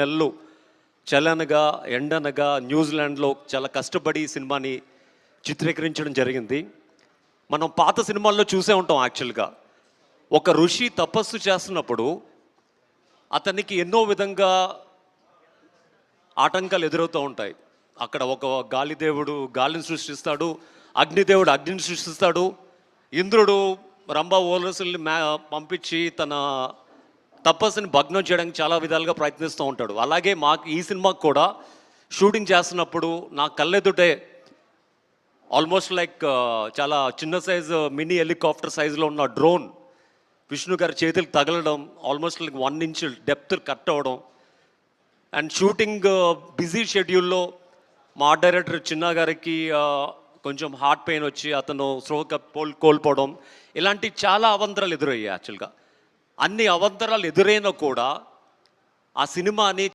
నెలలు చలనగా ఎండనగా న్యూజిలాండ్లో చాలా కష్టపడి ఈ సినిమాని చిత్రీకరించడం జరిగింది. మనం పాత సినిమాల్లో చూసే ఉంటాం. యాక్చువల్గా ఒక ఋషి తపస్సు చేస్తున్నప్పుడు అతనికి ఎన్నో విధంగా ఆటంకాలు ఎదురవుతూ ఉంటాయి. అక్కడ ఒక గాలిదేవుడు గాలిని సృష్టిస్తాడు, అగ్నిదేవుడు అగ్నిని సృష్టిస్తాడు, ఇంద్రుడు రంభ ఓలసుల్ని పంపించి తన తపస్సుని భగ్నం చేయడానికి చాలా విధాలుగా ప్రయత్నిస్తూ ఉంటాడు. అలాగే మాకు ఈ సినిమాకి కూడా షూటింగ్ చేస్తున్నప్పుడు నా కళ్ళెదుటే ఆల్మోస్ట్ లైక్ చాలా చిన్న సైజు మినీ హెలికాప్టర్ సైజులో ఉన్న డ్రోన్ విష్ణు గారి చేతులకు తగలడం, almost like 1 inch depth cut అవ్వడం, అండ్ షూటింగ్ బిజీ షెడ్యూల్లో మా డైరెక్టర్ చిన్న గారికి కొంచెం హార్ట్ పెయిన్ వచ్చి అతను కోల్పోవడం, ఇలాంటి చాలా అవాంతరాలు ఎదురయ్యాయి. యాక్చువల్గా అన్ని అవాంతరాలు ఎదురైనా కూడా ఆ సినిమాని